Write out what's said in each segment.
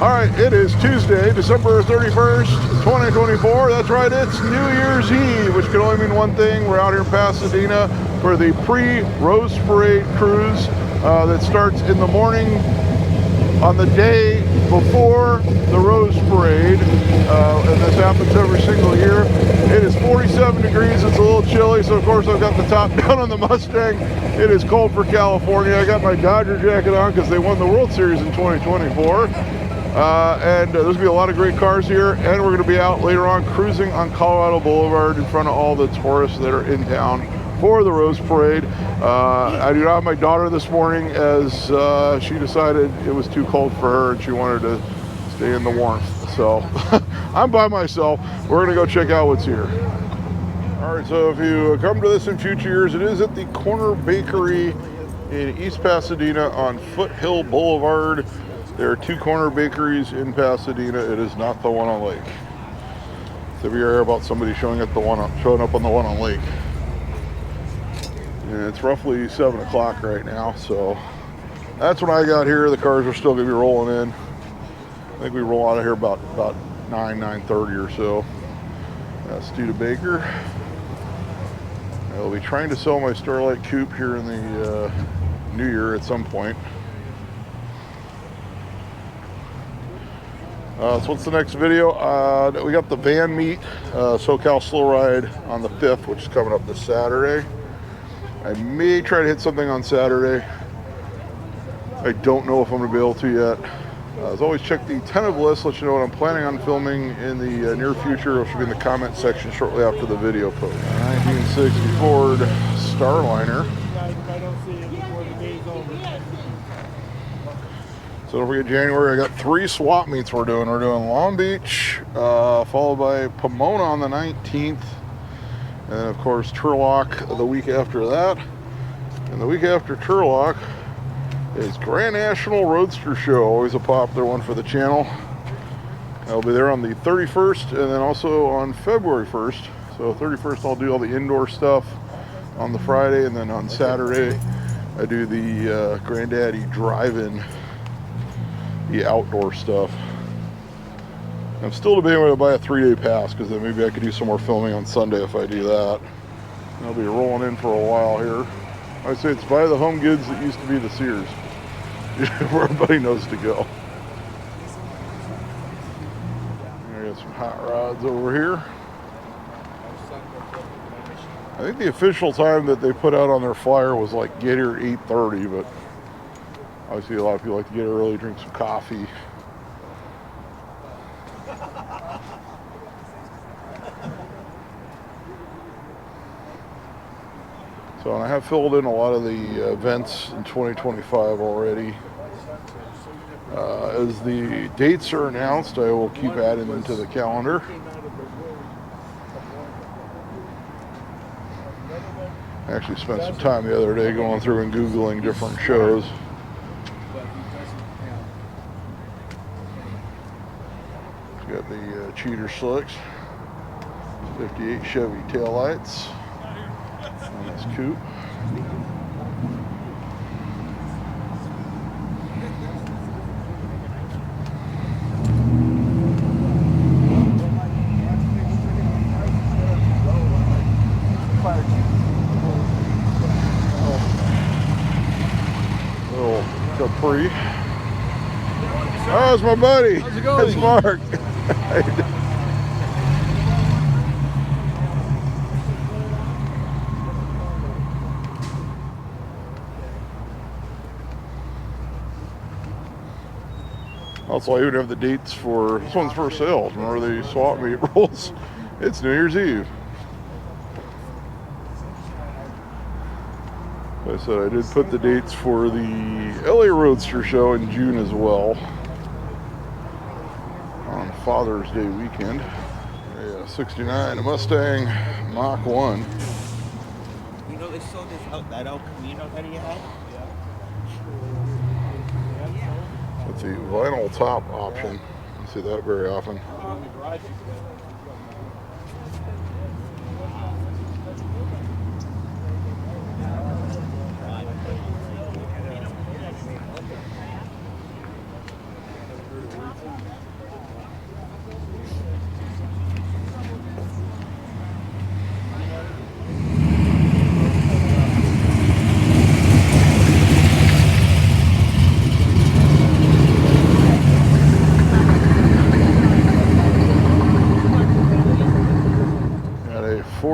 All right, it is Tuesday, December 31st, 2024. That's right, it's New Year's Eve, which can only mean one thing. We're out here in Pasadena for the pre-Rose Parade cruise that starts in the morning on the day before the Rose Parade, and this happens every single year. It is 47 degrees, it's a little chilly, so of course I've got the top down on the Mustang. It is cold for California. I got my Dodger jacket on because they won the World Series in 2024. And there's going to be a lot of great cars here, and we're going to be out later on cruising on Colorado Boulevard in front of all the tourists that are in town for the Rose Parade. I do not have my daughter this morning as she decided it was too cold for her and she wanted to stay in the warmth. So I'm by myself. We're going to go check out what's here. All right, so if you come to this in future years, it is at the Corner Bakery in East Pasadena on Foothill Boulevard. There are two corner bakeries in Pasadena. It is not the one on Lake. So we hear about somebody showing up on the one on Lake. And it's roughly 7 o'clock right now, so that's when I got here. The cars are still gonna be rolling in. I think we roll out of here about 9:30 or so. Studebaker. I'll be trying to sell my Starlight Coupe here in the new year at some point. So what's the next video? We got the van meet, SoCal Slow Ride on the 5th, which is coming up this Saturday. I may try to hit something on Saturday. I don't know if I'm going to be able to yet. As always, check the tentative list, let you know what I'm planning on filming in the near future. It should be in the comment section shortly after the video post. 1960 Ford Starliner. So don't forget January, I got 3 swap meets we're doing. We're doing Long Beach, followed by Pomona on the 19th. And then of course Turlock the week after that. And the week after Turlock is Grand National Roadster Show, always a popular one for the channel. I'll be there on the 31st and then also on February 1st. So 31st I'll do all the indoor stuff on the Friday, and then on Saturday I do the Granddaddy Drive-In, the outdoor stuff. I'm still debating whether to buy a 3-day pass, because then maybe I could do some more filming on Sunday if I do that. And I'll be rolling in for a while here. I say it's by the Home Goods that used to be the Sears, where everybody knows to go. I got some hot rods over here. I think the official time that they put out on their flyer was like get here at 8:30, but obviously a lot of people like to get early, drink some coffee. So, and I have filled in a lot of the events in 2025 already. As the dates are announced, I will keep adding them to the calendar. I actually spent some time the other day going through and Googling different shows. Got the cheater slicks, 58 Chevy taillights on this coupe. Little Capri. Oh, it's my buddy. How's it going? It's Mark. Also, I even have the dates for this one's for sale. Remember the swap meet rules? It's New Year's Eve. Like I said, I did put the dates for the LA Roadster Show in June as well, on Father's Day weekend. Yeah, 69, a Mustang Mach 1. You know they sold this that El Camino that he had? That's the vinyl top option. You see that very often.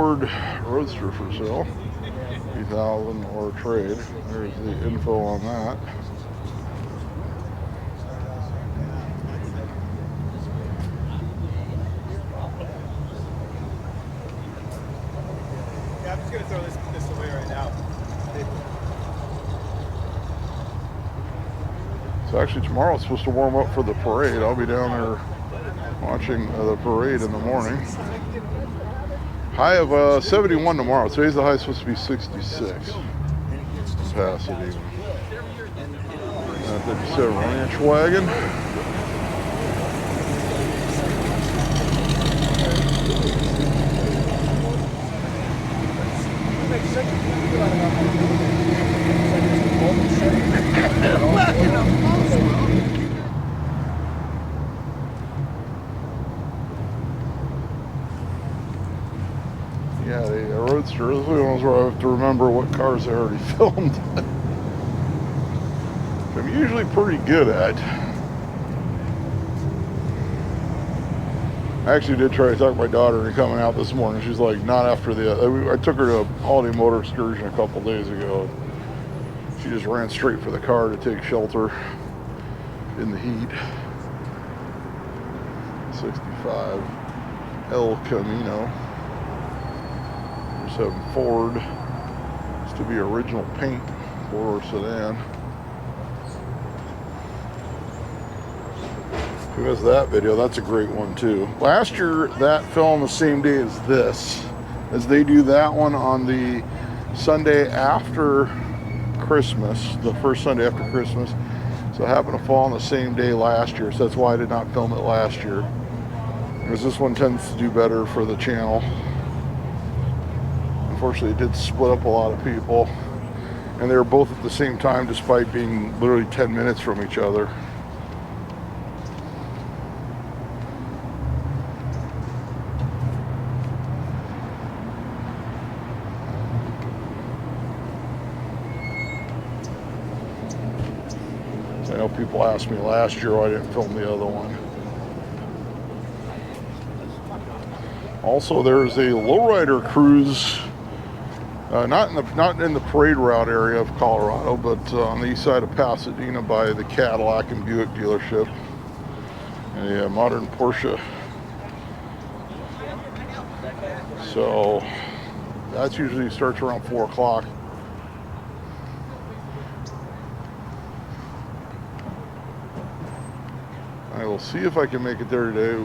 Ford Roadster for sale. 3,000 or trade. There's the info on that. Yeah, I'm just gonna throw this away right now. So actually tomorrow it's supposed to warm up for the parade. I'll be down there watching the parade in the morning. High of 71 tomorrow. Today's the high supposed to be 66. Pasadena. 57 Ranch Wagon. Yeah, the Roadster is one of those where I have to remember what cars I already filmed. I'm usually pretty good at. I actually did try to talk my daughter into coming out this morning. She's like, not after the. I took her to a holiday motor excursion a couple days ago. She just ran straight for the car to take shelter in the heat. 65 El Camino. There's a Ford. Used to be original paint, 4-door sedan. Who has that video? That's a great one too. Last year, that fell on the same day as this, as they do that one on the Sunday after Christmas, the first Sunday after Christmas. So it happened to fall on the same day last year, so that's why I did not film it last year. Because this one tends to do better for the channel. Unfortunately, it did split up a lot of people, and they were both at the same time despite being literally 10 minutes from each other. I know people asked me last year why I didn't film the other one. Also, there's a lowrider cruise, not in the parade route area of Colorado, but on the east side of Pasadena by the Cadillac and Buick dealership. A modern Porsche. So that's usually starts around 4 o'clock. I will see if I can make it there today.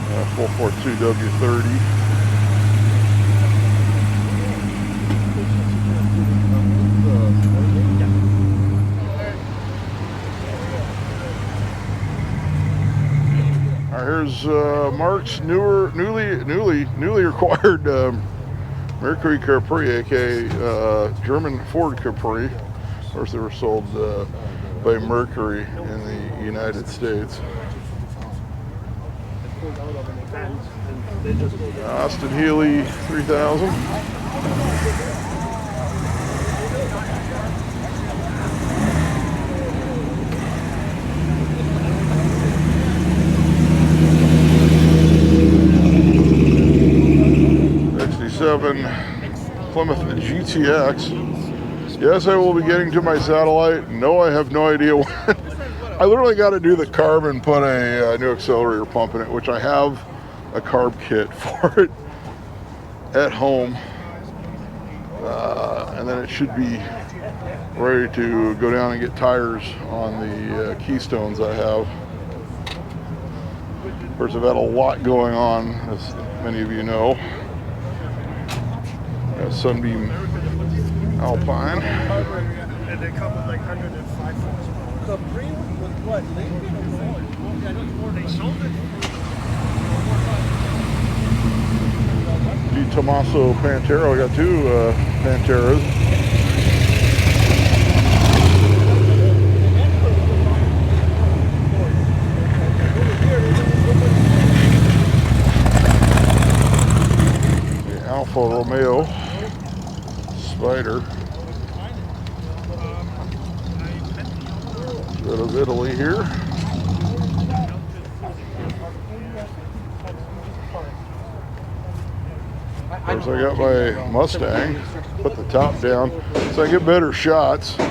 Yeah, 442 W30. Here's Mark's newly acquired Mercury Capri, aka German Ford Capri. Of course, they were sold by Mercury in the United States. Austin Healey 3000. Plymouth GTX. Yes, I will be getting to my satellite. No, I have no idea when. I literally got to do the carb and put a new accelerator pump in it, which I have a carb kit for it at home. And then it should be ready to go down and get tires on the Keystones I have. Of course, I've had a lot going on, as many of you know. Sunbeam Alpine. And they come with like 105 horsepower. Capri with what? Lincoln or Ford? I know Ford. They sold it. Di Tommaso Pantera. I got two Panteras. The Alfa Romeo Spider. Bit of Italy here. Of course, I got my Mustang, put the top down so I get better shots. In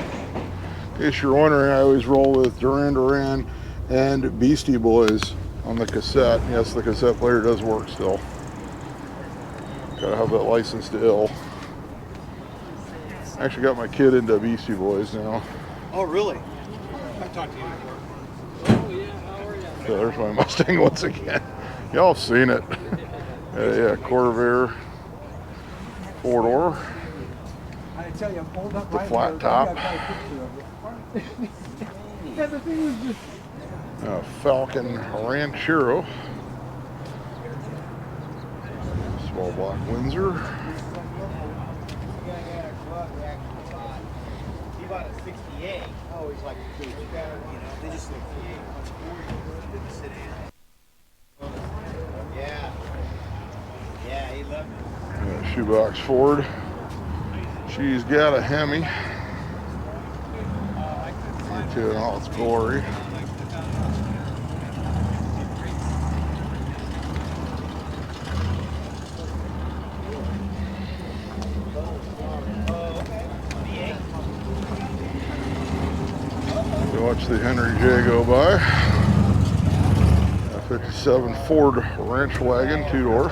case you're wondering, I always roll with Duran Duran and Beastie Boys on the cassette. Yes, the cassette player does work still. Gotta have that license to ill. I actually got my kid into Beastie Boys now. Oh, really? I talked to you before. Oh, yeah, how are you? So there's my Mustang once again. Y'all have seen it. Yeah, Corvair, 4-door. I tell you, I'm pulled up The right flat there. top. I got a picture of it. Yeah, the thing was just... Falcon Ranchero. Small block Windsor. He bought a 68. Oh, he's like, you know, they just look yeah. Yeah, he loved it. Shoebox Ford. She's got a Hemi. To in all its glory. Watch the Henry J go by. A 57 Ford Ranch Wagon, 2-door.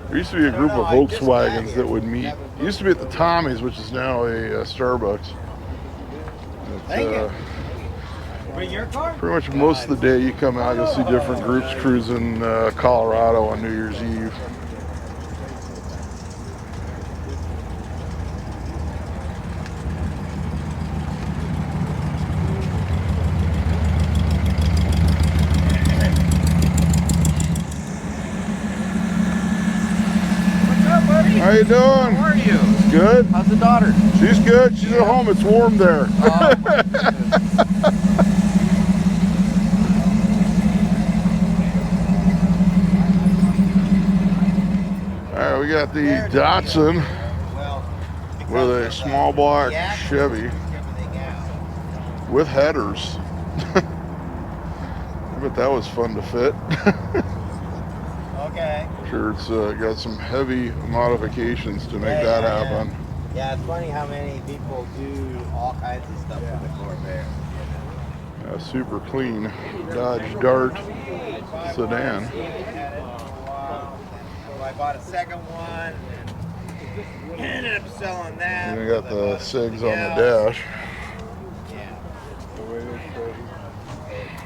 There used to be a group of Volkswagens that would meet. It used to be at the Tommy's, which is now a Starbucks. Thank you. Bring your car? Pretty much most of the day you come out, you'll see different groups cruising Colorado on New Year's Eve. What's up, buddy? How you doing? How are you? Good. How's the daughter? She's good. She's at home. It's warm there. Oh, my goodness. All right, we got the Datsun with a small block Chevy with headers. I bet that was fun to fit. Okay. Sure, it's got some heavy modifications to make that happen. Yeah, it's funny how many people do all kinds of stuff with the Corvair. Super clean Dodge Dart sedan. So I bought a second one and ended up selling that. And we got the SIGs on the dash. Yeah.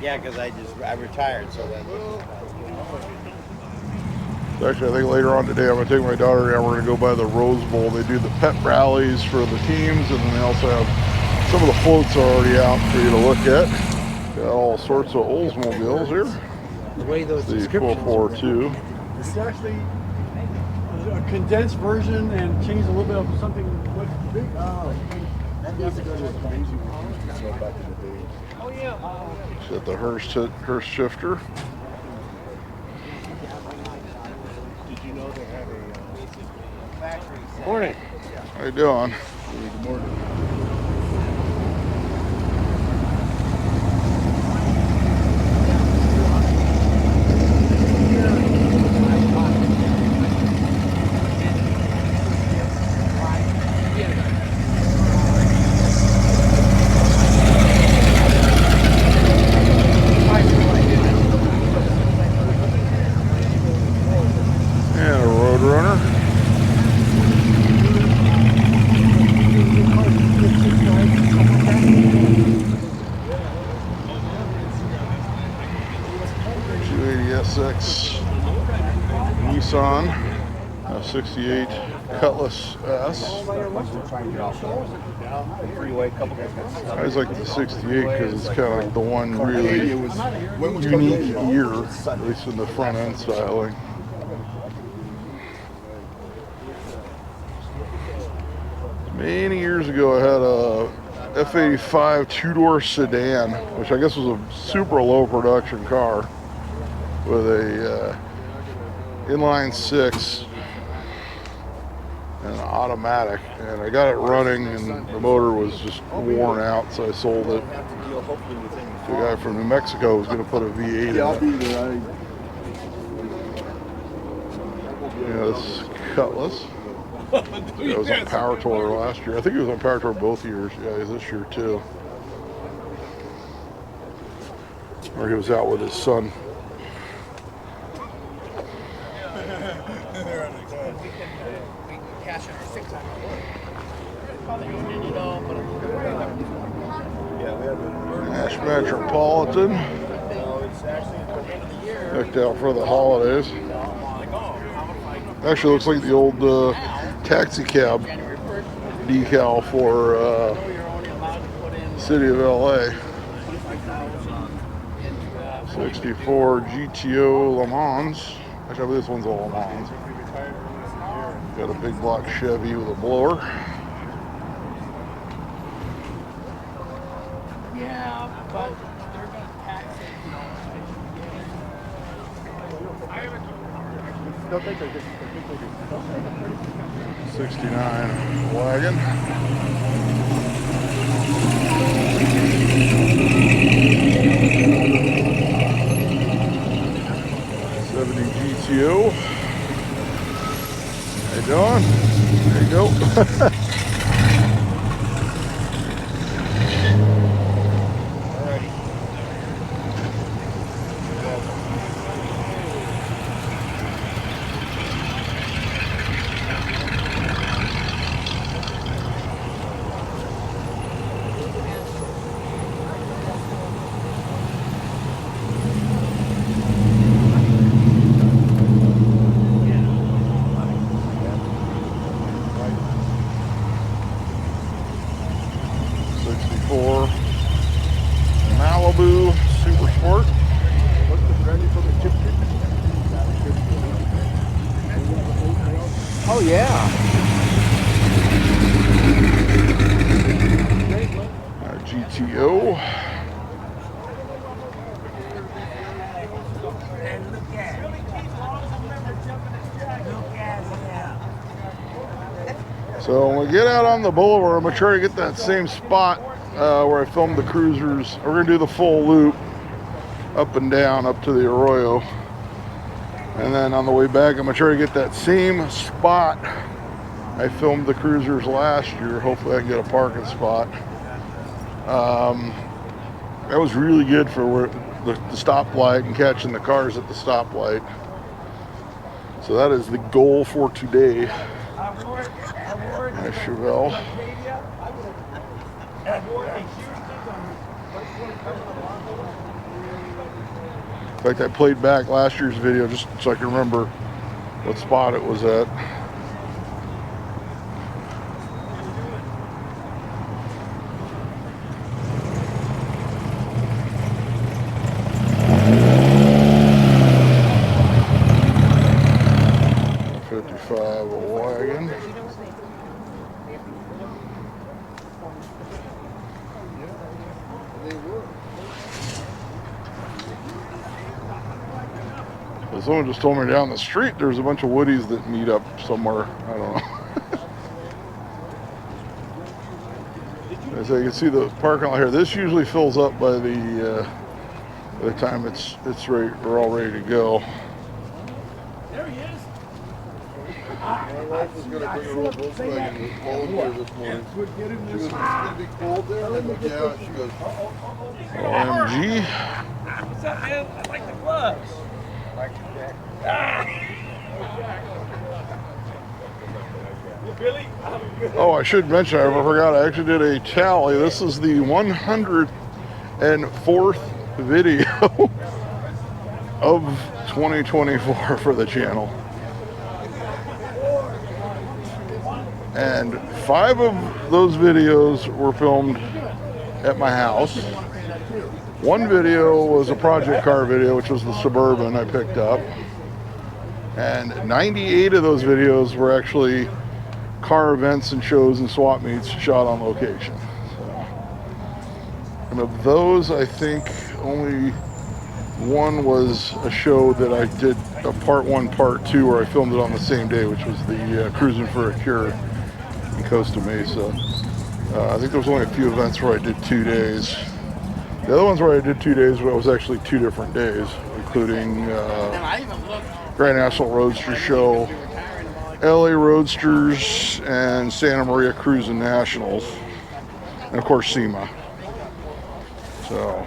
Yeah, because I retired, so then. Actually, I think later on today I'm going to take my daughter down. We're going to go by the Rose Bowl. They do the pep rallies for the teams, and then they also have some of the floats already out for you to look at. Got all sorts of Oldsmobiles here. The way those The descriptions 442. It's actually a condensed version and changed a little bit of something. Big. Oh, that needs to go to a crazy one. Go back to the day. Oh yeah. Got the Hurst shifter. Did you know they have a Factory set. morning? How you doing? Good morning. And a Roadrunner. SX Nissan 68 Cutlass S. I always like the 68 because it's kind of like the one really unique year, at least in the front end styling. Many years ago I had a F85 two-door sedan, which I guess was a super low production car. with a inline 6 and an automatic, and I got it running and the motor was just worn out, so I sold it. The guy from New Mexico was going to put a V8 in it. Yeah, this is Cutlass. He was on Power Tour last year. I think he was on Power Tour both years. Yeah, he's this year too. Or he was out with his son. Nash Metropolitan. Picked out for the holidays. Actually looks like the old taxi cab decal for City of LA. 64 GTO Le Mans. Actually, I believe this one's a Le Mans. Got a big block Chevy with a blower. Yeah, but they're going to tax it, you know. 69 wagon. GTO. How you doing? There you go. Alrighty. 64 Malibu Super Sport. Oh yeah. GTO. So when we get out on the boulevard, I'm gonna try to get that same spot where I filmed the cruisers. We're gonna do the full loop up and down up to the Arroyo, and then on the way back I'm gonna try to get that same spot I filmed the cruisers last year. Hopefully I can get a parking spot. That was really good for where the stoplight and catching the cars at the stoplight. So that is the goal for today. Nice Chevelle. In fact, I played back last year's video just so I can remember what spot it was at. Wagon. So someone just told me down the street there's a bunch of Woodies that meet up somewhere. I don't know. As you can see the parking lot here, this usually fills up by the time it's ready, we're all ready to go. There he is. My wife was going to bring her old Volkswagen with volunteer this morning. She was going to be cold there. And I looked out, she goes, OMG. What's up, man? I like the gloves. Really? Oh, I should mention, I forgot, I actually did a tally. This is the 104th video of 2024 for the channel. And 5 of those videos were filmed at my house. 1 video was a project car video, which was the Suburban I picked up. And 98 of those videos were actually car events and shows and swap meets shot on location. So, and of those, I think only One was a show that I did a part 1, part 2, where I filmed it on the same day, which was the Cruising for a Cure in Costa Mesa. I think there was only a few events where I did 2 days. The other ones where I did 2 days, well, it was actually 2 different days, including Grand National Roadster Show, LA Roadsters, and Santa Maria Cruising Nationals, and of course SEMA. So,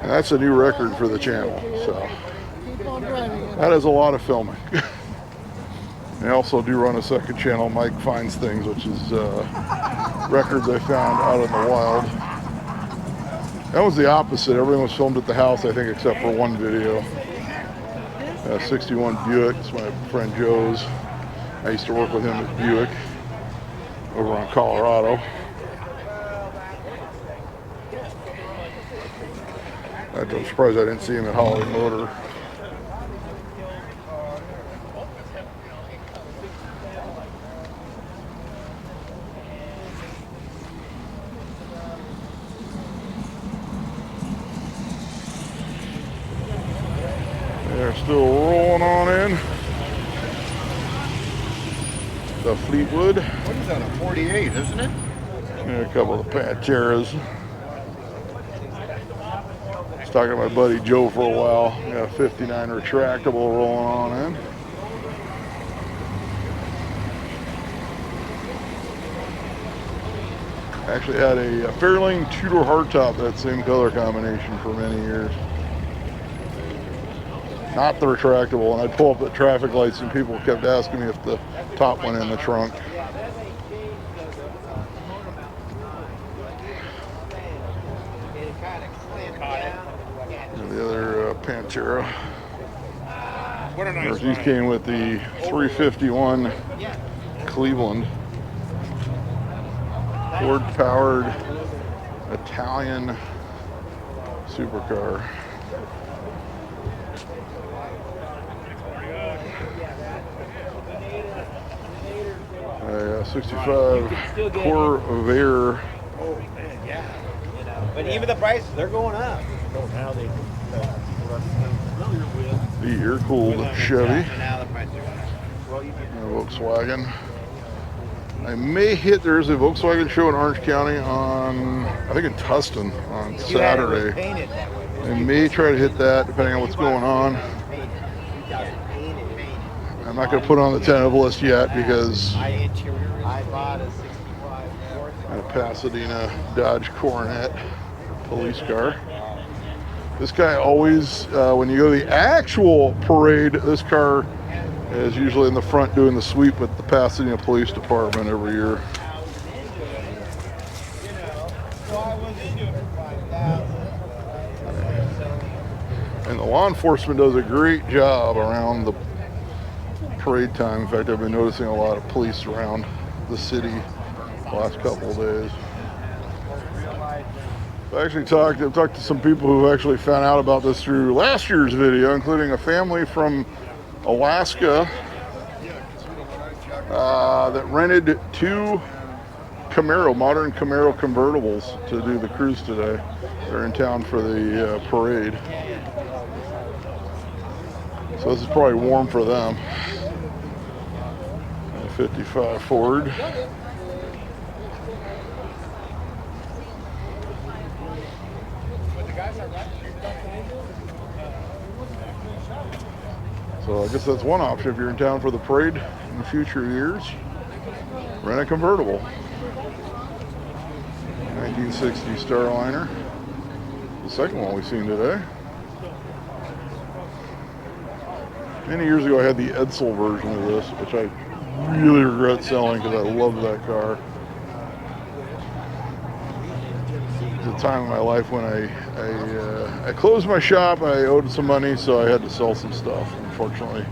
and that's a new record for the channel. So that is a lot of filming. I also do run a second channel, Mike Finds Things, which is records I found out in the wild. That was the opposite. Everything was filmed at the house, I think, except for one video. 61 Buick. It's my friend Joe's. I used to work with him at Buick over on Colorado. I'm surprised I didn't see him at Holly Motor. They're still rolling on in. The Fleetwood. What is that, a 48, isn't it? And a couple of Panteras. I was talking to my buddy Joe for a while. Got a 59 retractable rolling on in. Actually had a Fairlane two-door hardtop, that same color combination, for many years. Not the retractable, and I'd pull up at traffic lights and people kept asking me if the top went in the trunk. And the other Pantera. Of course, these came with the 351 Cleveland Ford-powered Italian supercar. A 65 Corvair. Oh man, yeah. You know, but even the prices, they're going up. Now they The air-cooled Chevy. Now the prices are going up. Volkswagen. I may hit, there's a Volkswagen show in Orange County on, I think in Tustin, on Saturday. I may try to hit that depending on what's going on. I'm not going to put it on the tentative list yet because I bought a 65 a Pasadena Dodge Coronet police car. This guy always, when you go to the actual parade, this car is usually in the front doing the sweep with the Pasadena Police Department every year. And the law enforcement does a great job around the parade time. In fact, I've been noticing a lot of police around the city the last couple of days. I actually talked to some people who actually found out about this through last year's video, including a family from Alaska that rented 2 modern Camaro convertibles to do the cruise today. They're in town for the parade. So this is probably warm for them. A 55 Ford. So I guess that's one option if you're in town for the parade in future years. Rent a convertible. 1960 Starliner. The second one we've seen today. Many years ago I had the Edsel version of this, which I really regret selling because I love that car. It was a time in my life when I closed my shop. I owed some money, so I had to sell some stuff, unfortunately.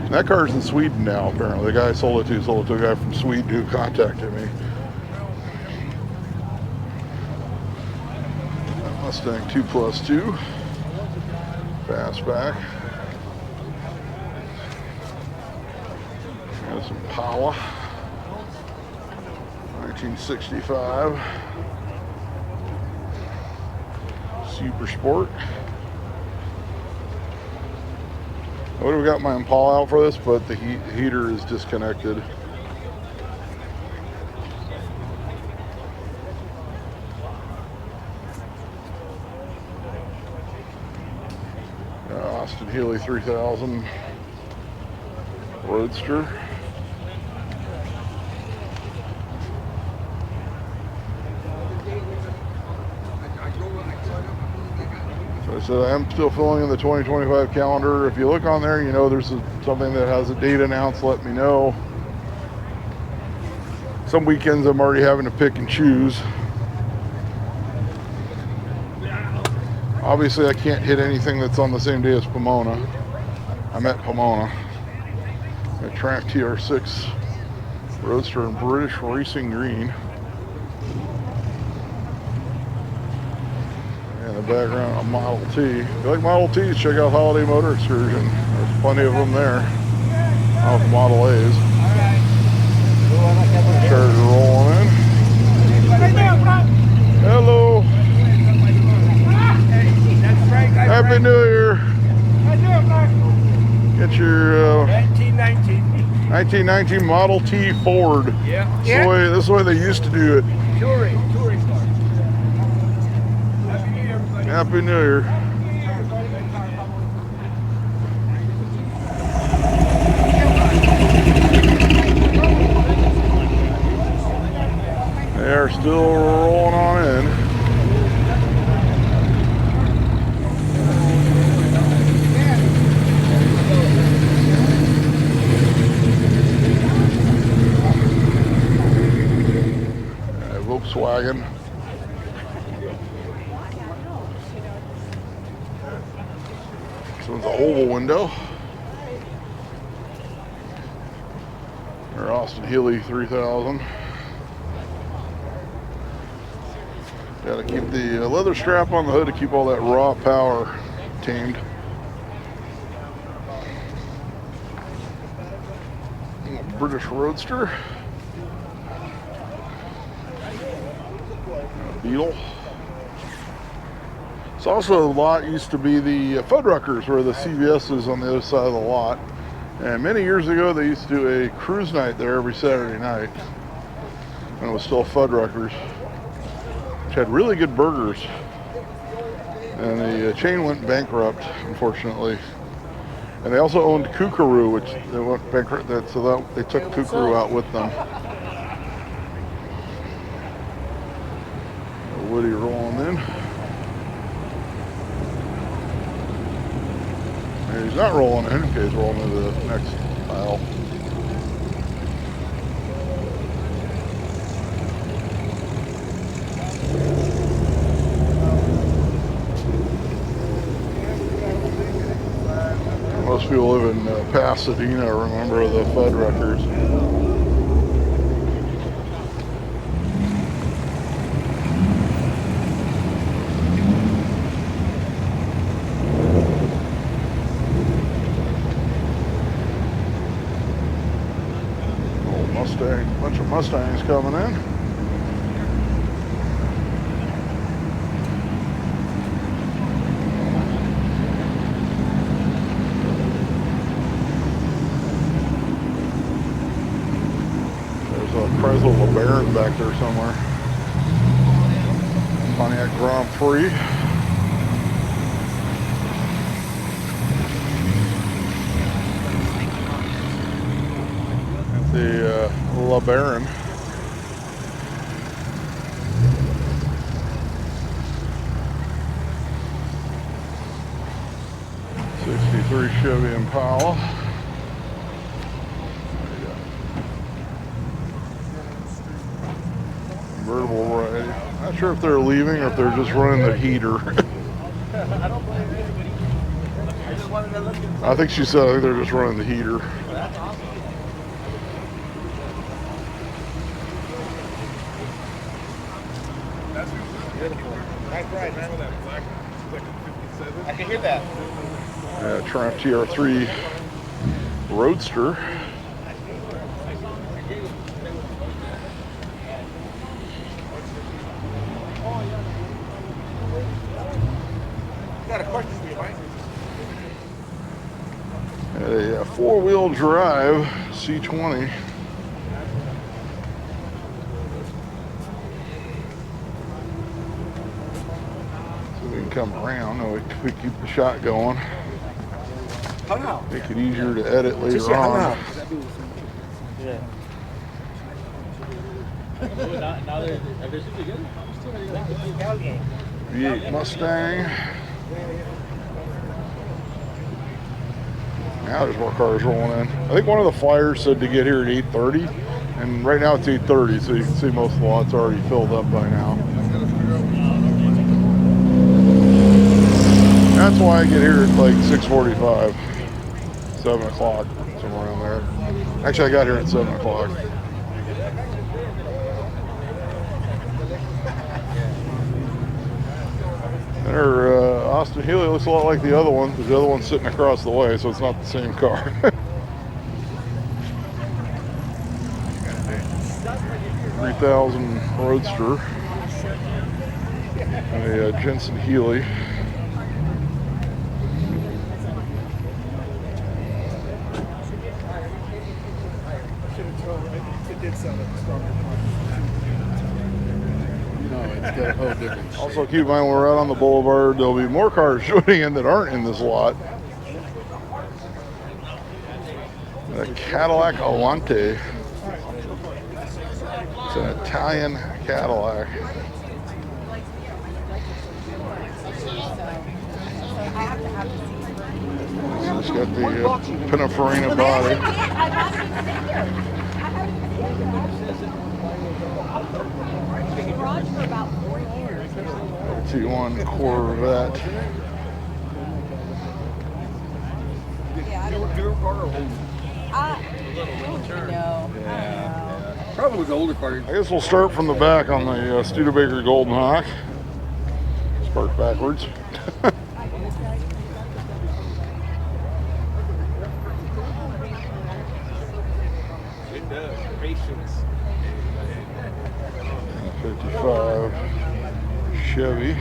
And that car's in Sweden now, apparently. The guy I sold it to a guy from Sweden who contacted me. Mustang 2+2. Fastback. Got some power. 1965. Super Sport. I would have got my Impala out for this, but the heater is disconnected. Austin Healey 3000 Roadster. So I'm still filling in the 2025 calendar. If you look on there, you know there's something that has a date announced. Let me know. Some weekends I'm already having to pick and choose. Obviously, I can't hit anything that's on the same day as Pomona. I'm at Pomona. A Triumph TR6 Roadster in British Racing Green. In the background, a Model T. If you like Model Ts, check out Holiday Motor Excursion. There's plenty of them there. Out with Model A's. Charger rolling in. Hello. Happy New Year. Get your 1919 Model T Ford. Yeah. This is the way they used to do it. Touring car. Happy New Year. They are still rolling on in. Volkswagen. This one's an oval window. Or Austin Healey 3000. Got to keep the leather strap on the hood to keep all that raw power tamed. British Roadster. Beetle. It's also, the lot used to be the Fuddruckers, where the CVS is on the other side of the lot. And many years ago, they used to do a cruise night there every Saturday night. And it was still Fuddruckers, which had really good burgers. And the chain went bankrupt, unfortunately. And they also owned Kookaroo, which they went bankrupt, so they took Kookaroo out with them. Woody rolling in. And he's not rolling in. Okay, he's rolling into the next aisle. Most people live in Pasadena, remember the Fuddruckers. Bunch of Mustangs coming in. There's a Chrysler LeBaron back there somewhere. Pontiac Grand Prix. The LeBaron. '63 Chevy Impala. Convertible variety. Not sure if they're leaving or if they're just running the heater. I think she said, I think they're just running the heater. Nice ride, man. I can hear that. Triumph TR3 Roadster. wheel drive C20. So we can come around and we keep the shot going. Make it easier to edit later on. V8 Mustang. Now there's more cars rolling in. I think one of the flyers said to get here at 8:30, and right now it's 8:30, so you can see most of the lot's already filled up by now. That's why I get here at like 6:45, 7 o'clock, somewhere around there. Actually, I got here at 7 o'clock. Their Austin Healey looks a lot like the other one, because the other one's sitting across the way, so it's not the same car. 3000 Roadster. A Jensen Healey. Also keep in mind when we're out on the boulevard, there'll be more cars joining in that aren't in this lot. A Cadillac Alante. It's an Italian Cadillac. It's got the Pininfarina body. T1 Corvette. Probably was the older part. I guess we'll start from the back on the Studebaker Golden Hawk. Spark backwards. It does. Patience. 55 Chevy.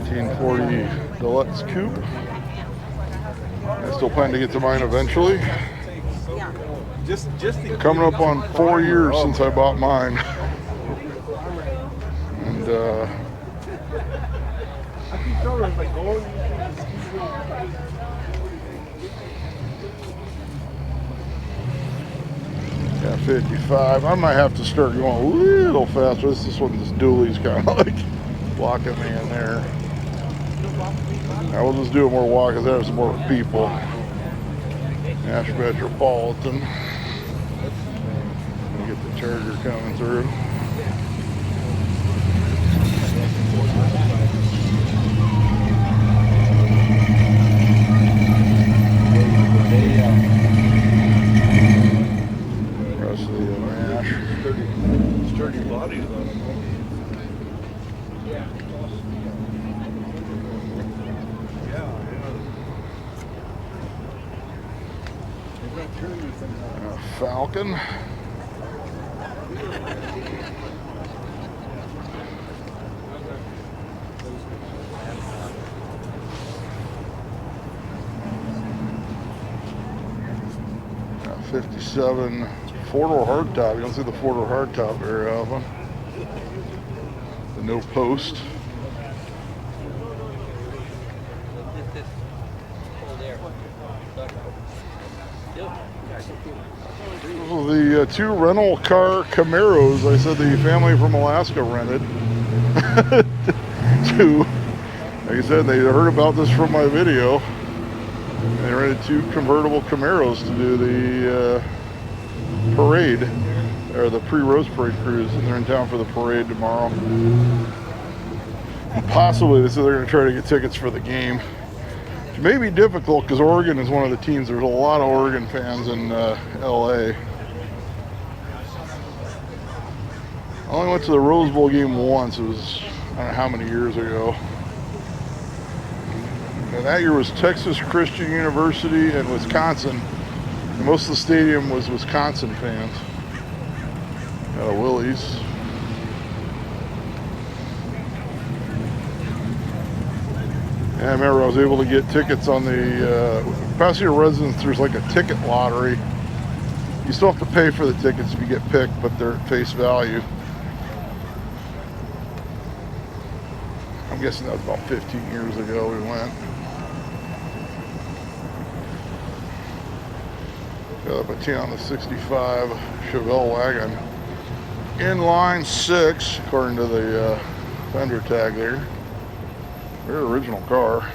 1940 Deluxe Coupe. I still plan to get to mine eventually. Coming up on 4 years since I bought mine. And yeah, 55. I might have to start going a little faster. This one's dually's kind of like blocking me in there. I will just do it more walk because there's more people. Nash Metropolitan. Get the Charger coming through. Rest of the Nash. Sturdy body though. Falcon. Got 57 four-door hardtop. You don't see the four-door hardtop very often. The no post. The two rental car Camaros I said the family from Alaska rented. Two. Like I said, they heard about this from my video. They rented two convertible Camaros to do the parade, or the pre-Rose Parade cruise, and they're in town for the parade tomorrow. And possibly, they said they're going to try to get tickets for the game. Which may be difficult because Oregon is one of the teams. There's a lot of Oregon fans in LA. I only went to the Rose Bowl game once. It was, I don't know how many years ago. And that year was Texas Christian University and Wisconsin. And most of the stadium was Wisconsin fans. Got a Woodies. Yeah, I remember I was able to get tickets on the Pasadena residents. There's like a ticket lottery. You still have to pay for the tickets if you get picked, but they're at face value. I'm guessing that was about 15 years ago we went. Got up a 10 on the 65 Chevelle wagon. Inline 6, according to the fender tag there. Very original car.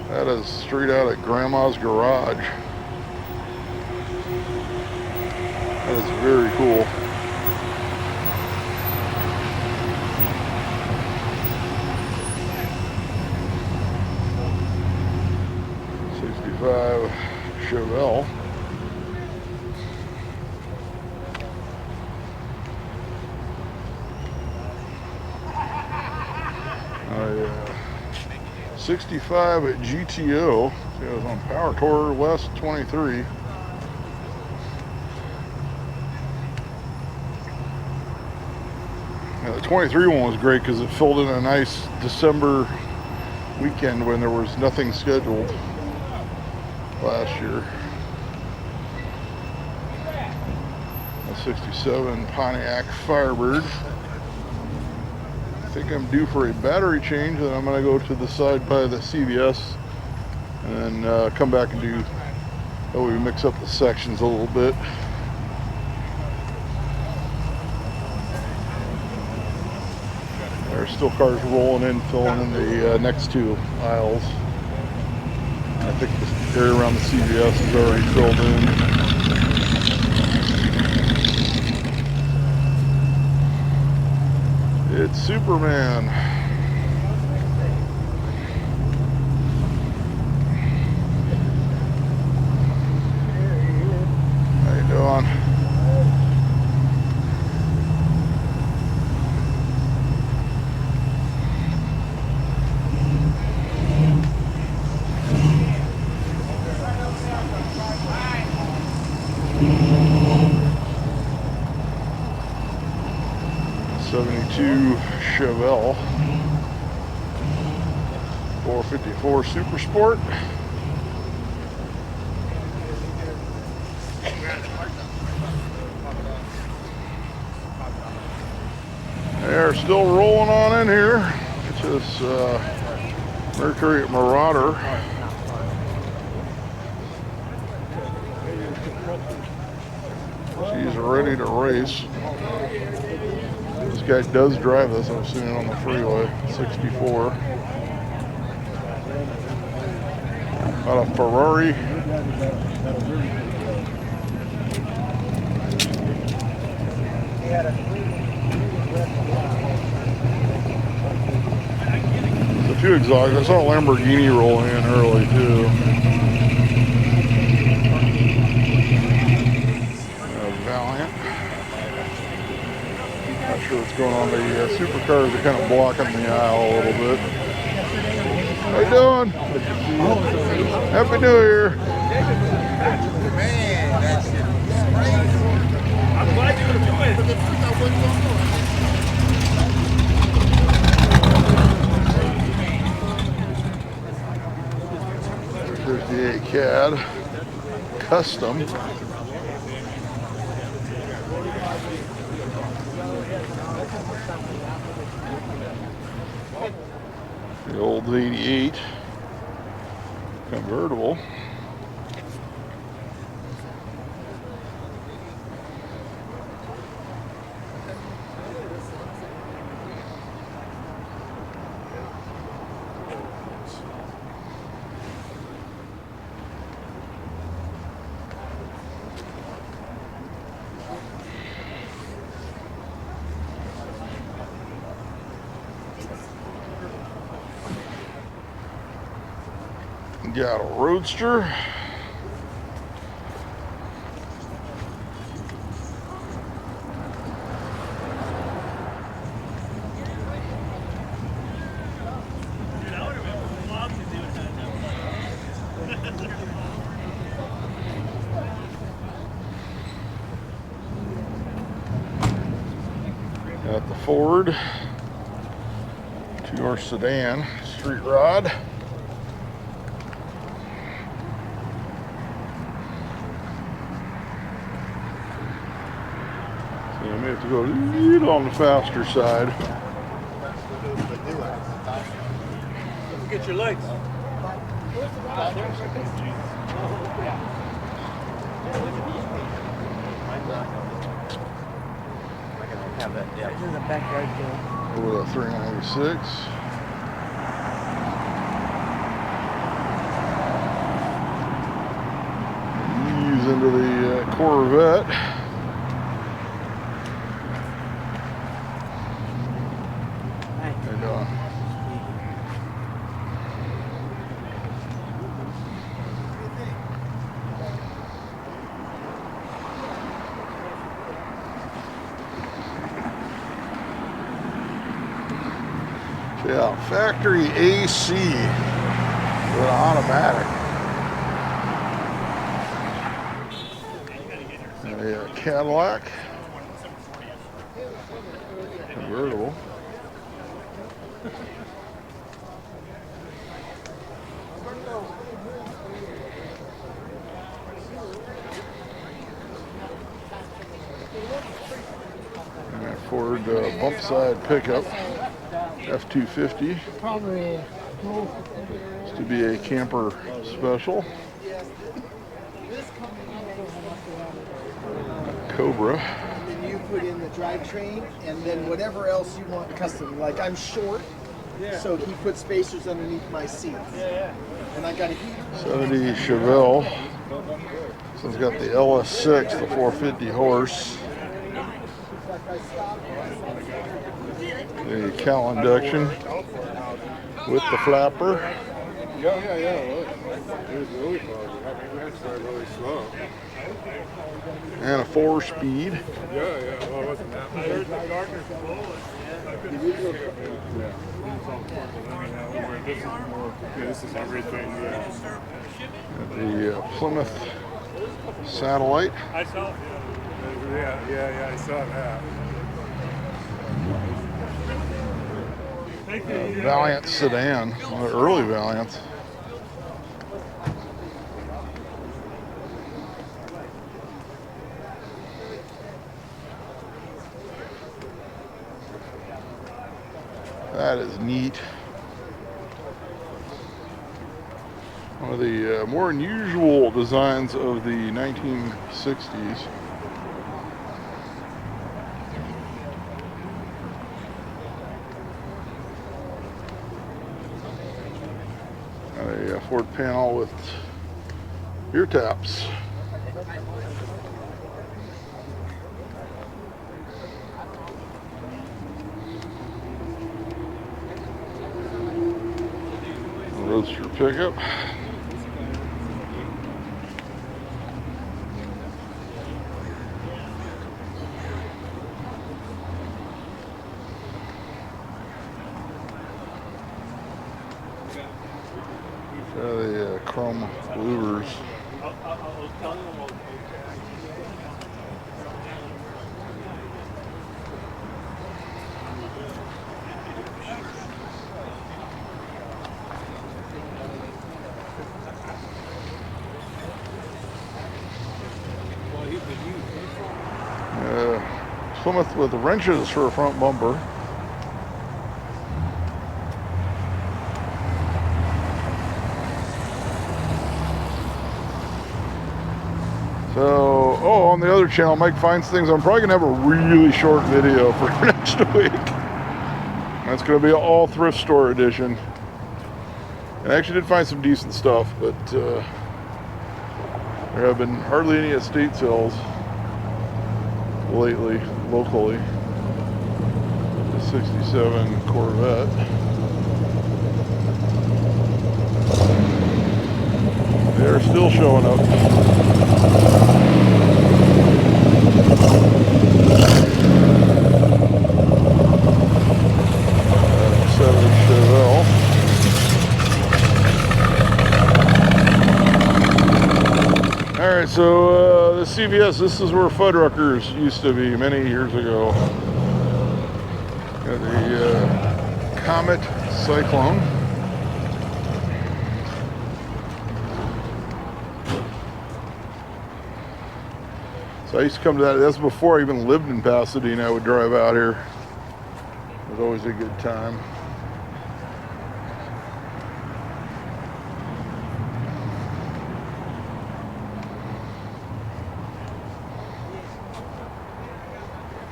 That is straight out of Grandma's garage. That is very cool. '65 Chevelle. Oh yeah. 65 at GTO. See, I was on Power Tour West 23. Yeah, the 23 one was great because it filled in a nice December weekend when there was nothing scheduled last year. A 67 Pontiac Firebird. I think I'm due for a battery change, and I'm going to go to the side by the CVS and then come back and do, oh, we mix up the sections a little bit. There's still cars rolling in, filling in the next two aisles. I think the area around the CVS is already filled in. It's Superman. How you doing? '72 Chevelle 454 Super Sport. They're still rolling on in here. It's this Mercury Marauder. She's ready to race. This guy does drive this. I've seen it on the freeway. 64. Got a Ferrari. There's a few exotic. I saw a Lamborghini rolling in early too. Valiant. Not sure what's going on. The supercars are kind of blocking the aisle a little bit. How you doing? Happy New Year. Man, that shit is crazy. I'm glad you enjoyed it. There's the 8 CAD Custom. The old 88 convertible. Got a Roadster. Got the Ford 2-horse sedan street rod. So you may have to go a little on the faster side. Get your legs. Have that depth. There's a backyard there. Over the 396. Ease into the Corvette. How you doing? Yeah, factory AC with an automatic. A Cadillac convertible. And a Ford bump side pickup. F-250. Probably. Used to be a camper special. Cobra. Then you put in the drivetrain and then whatever else you want custom. Like I'm short, so he put spacers underneath my seats. And I got a heat. 70 Chevelle. This one's got the LS6, the 450 horse. The cowl induction with the flapper. Yeah. It was really fun. We had to start really slow. And a 4-speed. Yeah. Well, it wasn't that much. This is everything. The Plymouth Satellite. I saw. Yeah. I saw that. Valiant sedan, one of the early Valiants. That is neat. One of the more unusual designs of the 1960s. A Ford panel with ear taps. Roadster pickup. The chrome louvers. Plymouth with wrenches for a front bumper. So, on the other channel, Mike finds things. I'm probably gonna have a really short video for next week. That's gonna be an all thrift store edition. And I actually did find some decent stuff, but there have been hardly any estate sales lately, locally. The 67 Corvette. They're still showing up. Alright, so the CVS, this is where Fuddruckers used to be many years ago. Got the Comet Cyclone. So I used to come to that. That's before I even lived in Pasadena. I would drive out here. It was always a good time.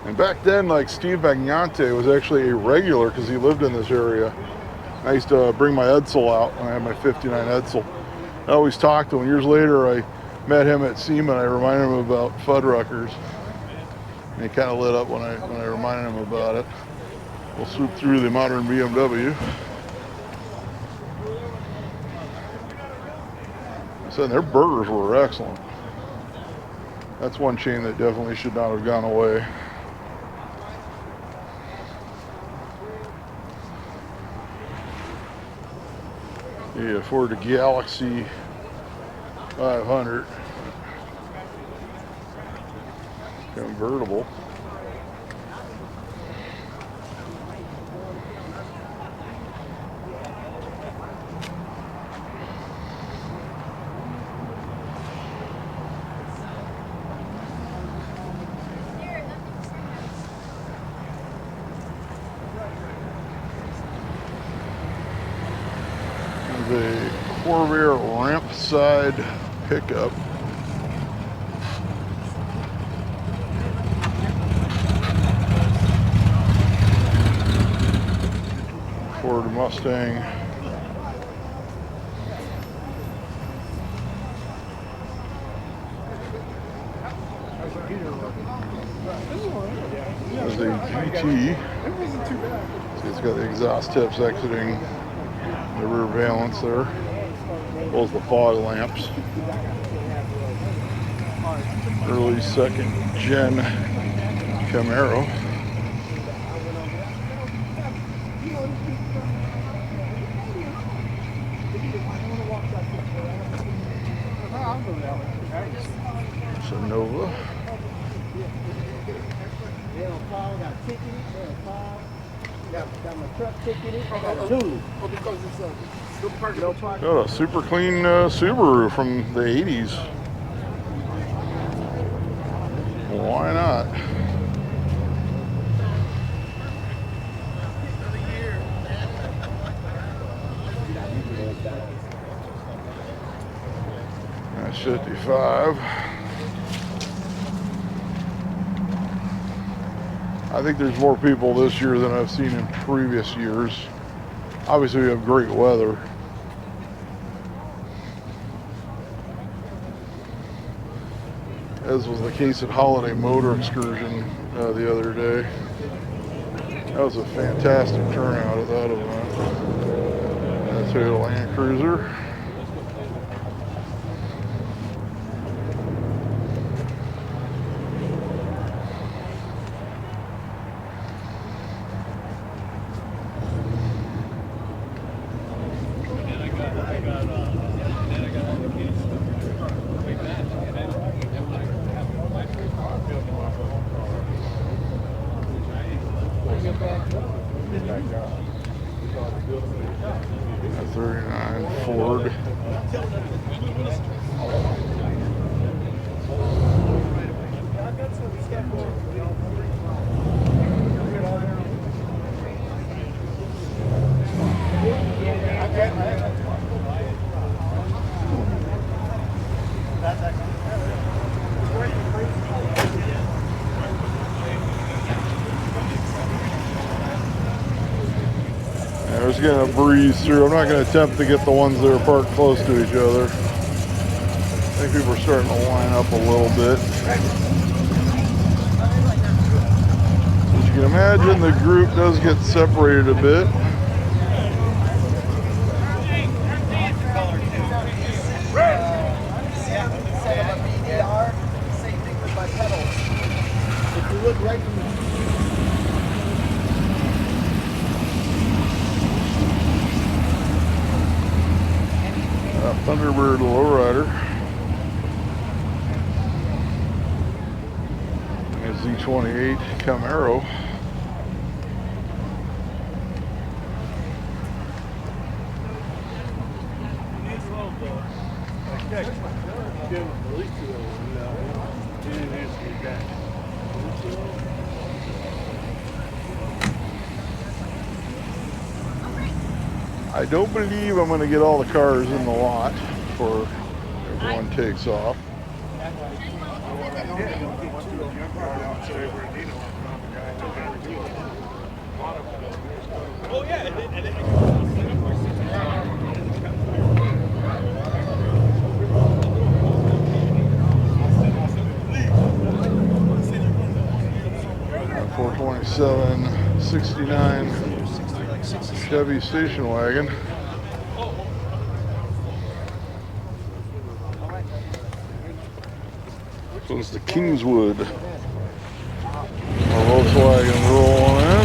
And back then, like Steve Bagnante was actually a regular because he lived in this area. I used to bring my Edsel out when I had my 59 Edsel. I always talked to him. Years later, I met him at SEMA and I reminded him about Fuddruckers. And he kind of lit up when I reminded him about it. We'll swoop through the modern BMW. I said their burgers were excellent. That's one chain that definitely should not have gone away. The Ford Galaxy 500 convertible. The Corvair ramp side pickup. Ford Mustang. There's a GT. See, it's got the exhaust tips exiting the rear valance there, as well as the fog lamps. Early second gen Camaro. It's a Nova. Got a super clean Subaru from the 80s. Why not? That's 55. I think there's more people this year than I've seen in previous years. Obviously, we have great weather. As was the case at Holiday Motor Excursion the other day. That was a fantastic turnout at that event. That's a Land Cruiser. A 39 Ford. We're just gonna breeze through. I'm not gonna attempt to get the ones that are parked close to each other. I think people are starting to line up a little bit. As you can imagine, the group does get separated a bit. Same thing with my pedals. If you look right from the Thunderbird lowrider. And a Z28 Camaro. get at least 2 of them. He didn't answer me back. I don't believe I'm going to get all the cars in the lot before everyone takes off. Oh yeah, and then 427, 69 Chevy station wagon. So it's the Kingswood. Our Volkswagen rolling in.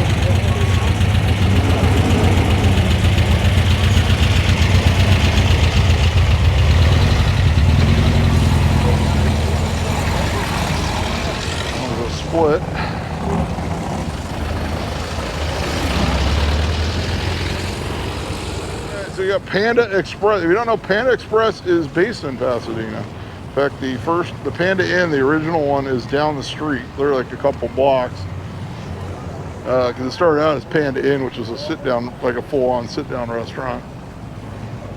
There's a split. So you got Panda Express. If you don't know, Panda Express is based in Pasadena. In fact, the Panda Inn, the original one, is down the street. They're like a couple blocks. Because it started out as Panda Inn, which was a sit-down, like a full-on sit-down restaurant.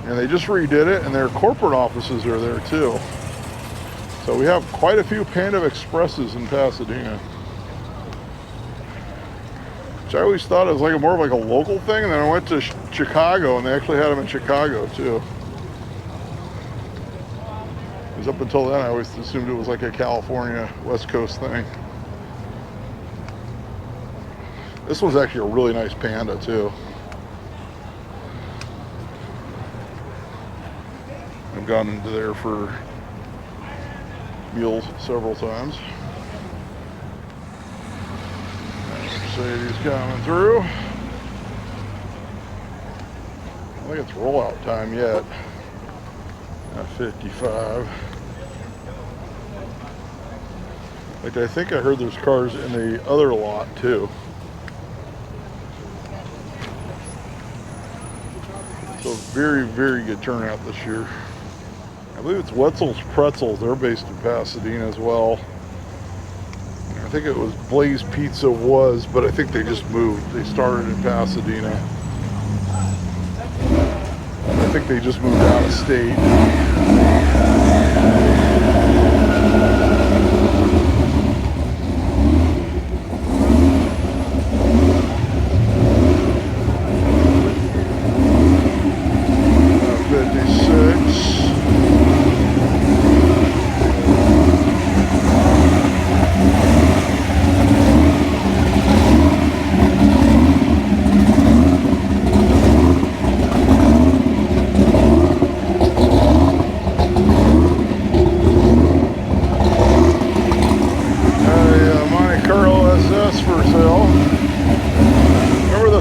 And they just redid it, and their corporate offices are there too. So we have quite a few Panda Expresses in Pasadena. Which I always thought it was like more of like a local thing, and then I went to Chicago, and they actually had them in Chicago too. Because up until then, I always assumed it was like a California West Coast thing. This one's actually a really nice Panda too. I've gone into there for meals several times. Mercedes coming through. I don't think it's rollout time yet. At 55. In fact, I think I heard there's cars in the other lot too. So very, very good turnout this year. I believe it's Wetzel's Pretzels. They're based in Pasadena as well. I think it was Blaze Pizza was, but I think they just moved. They started in Pasadena. I think they just moved out of state.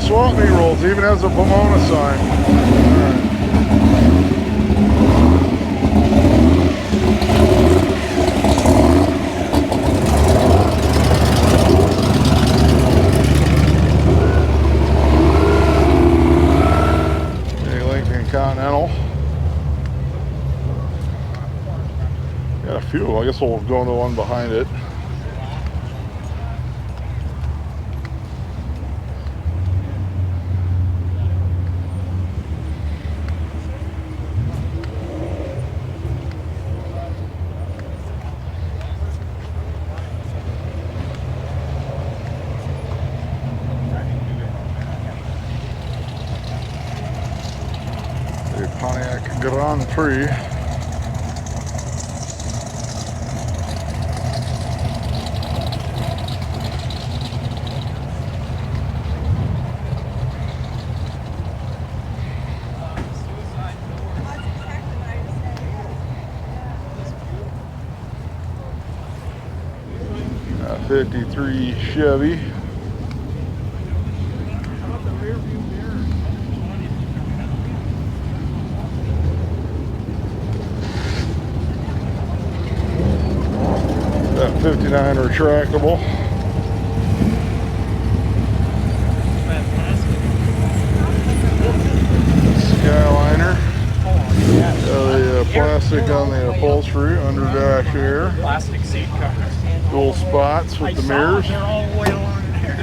Swap meet rolls, even has a Pomona sign. A Lincoln Continental. Got a few. I guess we'll go into one behind it. Pontiac Grand Prix. A 53 Chevy. That 59 retractable. Skyliner. The plastic on the upholstery, under dash air, Plastic seat covers. dual spots with the mirrors. They're all the way along there.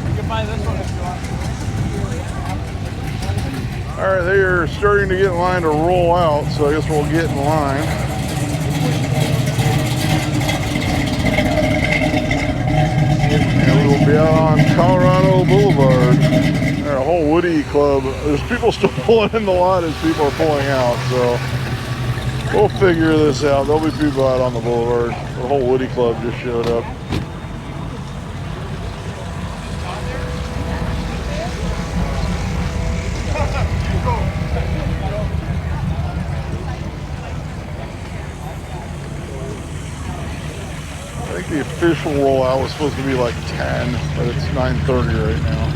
You can buy this one if you want. All right, they are starting to get in line to roll out, so I guess we'll get in line. And we will be out on Colorado Boulevard. A whole Woody club. There's people still pulling in the lot as people are pulling out, so we'll figure this out. There'll be people out on the boulevard. The whole Woody club just showed up. I think the official rollout was supposed to be like 10, but it's 9:30 right now.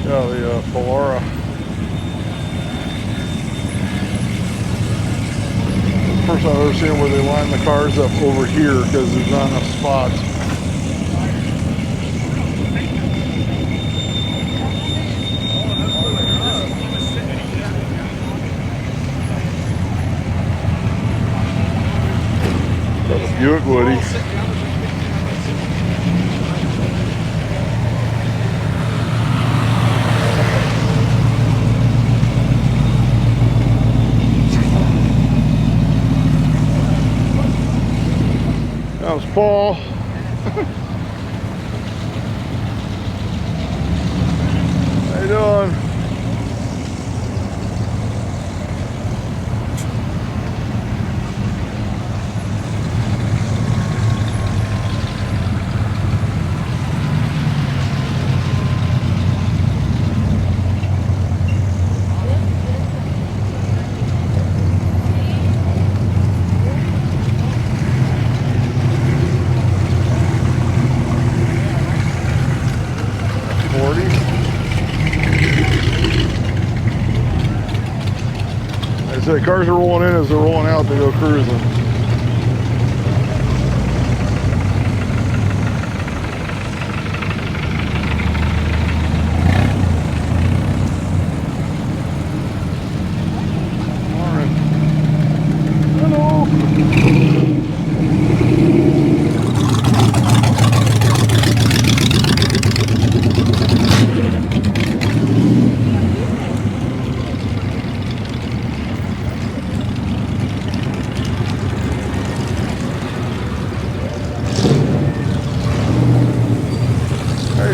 Yeah, the Polara. First time I've ever seen where they line the cars up over here because there's not enough spots. Buick Woody. That was Paul. How you doing? The cars are rolling in as they're rolling out to go cruising. Morning. Hello.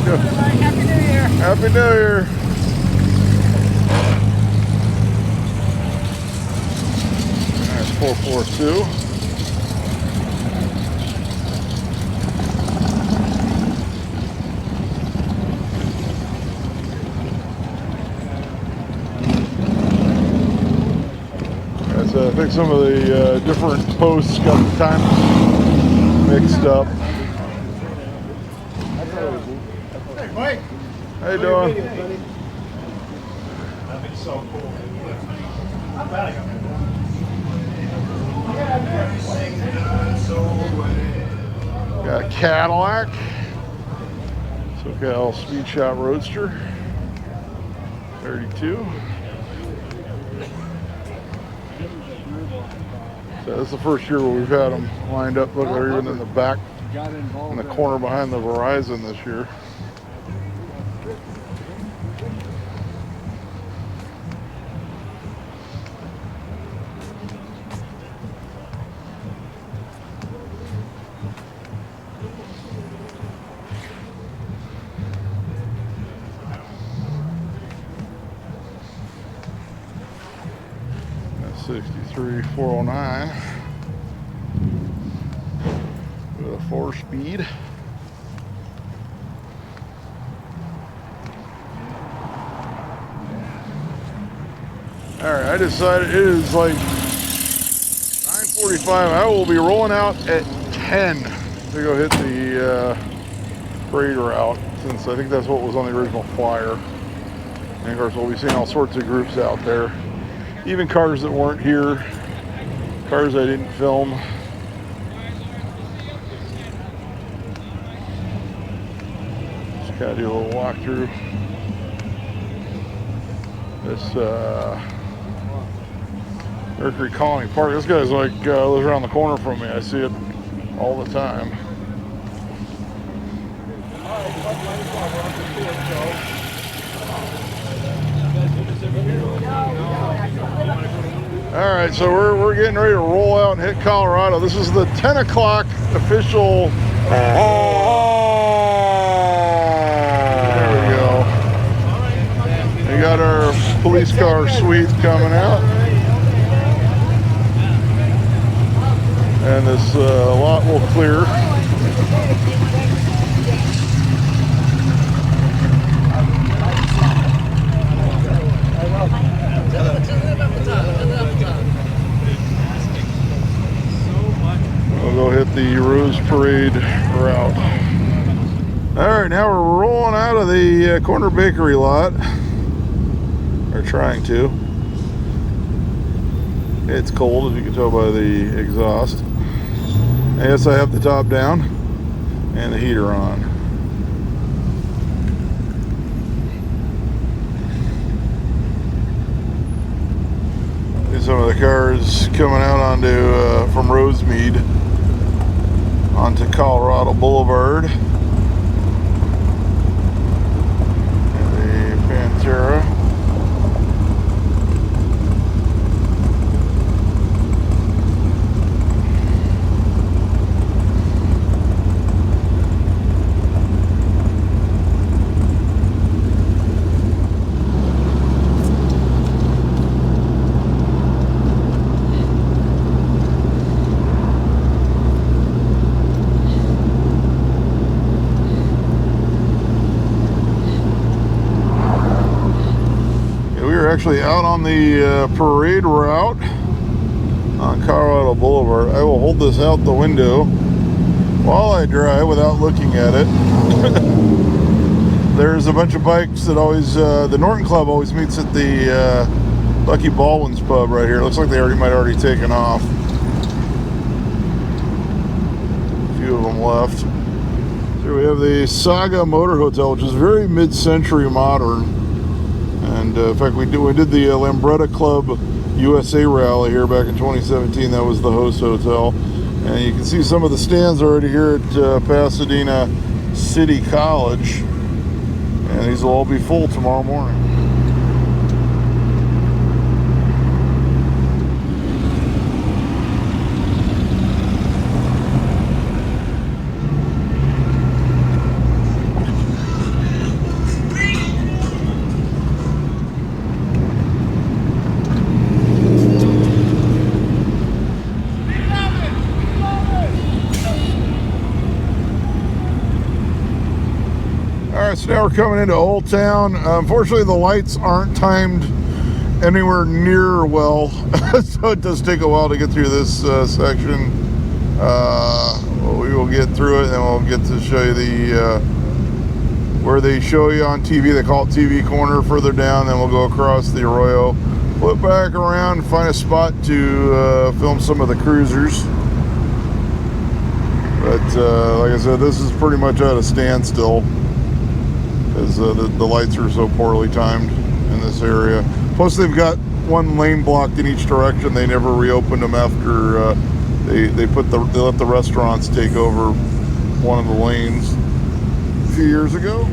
Happy New Year. Happy New Year. That's 442. That's, I think some of the different posts got the time mixed up. Mike, How you doing? That'd be so cool. Got a Cadillac. SoCal Speed Shot Roadster. 32. So this is the first year where we've had them lined up. Look, they're even in the back, in the corner behind the Verizon this year. That's 63,409 with a 4-speed. All right, I decided it is like 9:45. I will be rolling out at 10 to go hit the parade route, since I think that's what was on the original flyer. And of course, we'll be seeing all sorts of groups out there, even cars that weren't here Cars I didn't film. Just gotta do a little walkthrough. This Mercury Colony Park. This guy's like lives around the corner from me. I see it all the time. All right, so we're getting ready to roll out and hit Colorado. This is the 10 o'clock official. There we go. We got our police car suite coming out. And this lot will clear. We'll go hit the Rose Parade route. All right, now we're rolling out of the corner bakery lot. Or trying to. It's cold, as you can tell by the exhaust. Yes, I have the top down and the heater on. Some of the cars coming out onto from Rosemead onto Colorado Boulevard. And the Pantera. Actually out on the parade route on Colorado Boulevard. I will hold this out the window while I drive without looking at it. There's a bunch of bikes that always, the Norton Club always meets at the Lucky Baldwin's pub right here. Looks like they might already taken off. A few of them left. Here we have the Saga Motor Hotel, which is very mid-century modern. And in fact, we did the Lambretta Club USA rally here back in 2017. That was the host hotel. And you can see some of the stands already here at Pasadena City College. And these will all be full tomorrow morning. So now we're coming into Old Town. Unfortunately, the lights aren't timed anywhere near well, so it does take a while to get through this section. We will get through it, and then we'll get to show you the where they show you on TV. They call it TV Corner further down. Then we'll go across the Arroyo, flip back around, find a spot to film some of the cruisers. But like I said, this is pretty much at a standstill, because the lights are so poorly timed in this area. Plus, they've got one lane blocked in each direction. They never reopened them after they let the restaurants take over one of the lanes a few years ago.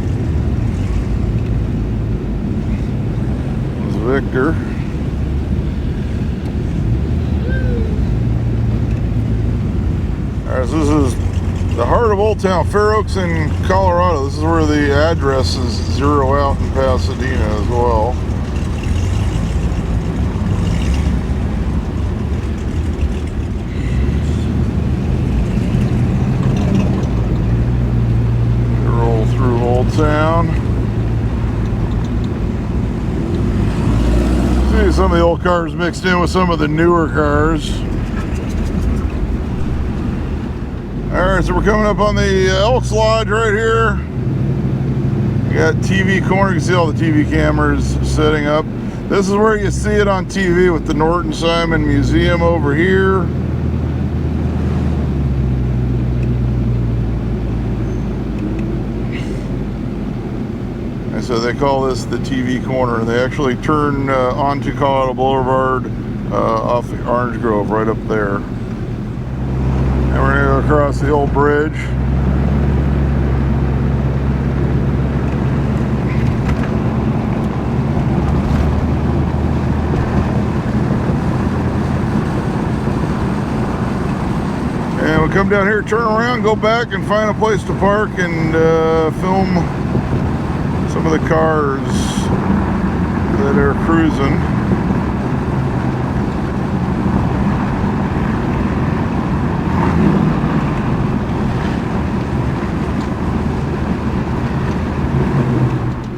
This is Victor. All right, so this is the heart of Old Town, Fair Oaks in Colorado. This is where the addresses zero out in Pasadena as well. We roll through Old Town. See some of the old cars mixed in with some of the newer cars. Alright, so we're coming up on the Elks Lodge right here. We got TV Corner. You can see all the TV cameras setting up. This is where you see it on TV with the Norton Simon Museum over here. And so they call this the TV corner. And they actually turn onto Colorado Boulevard off the Orange Grove right up there. And we're gonna go across the old bridge. And we'll come down here, turn around, go back and find a place to park and film some of the cars that are cruising.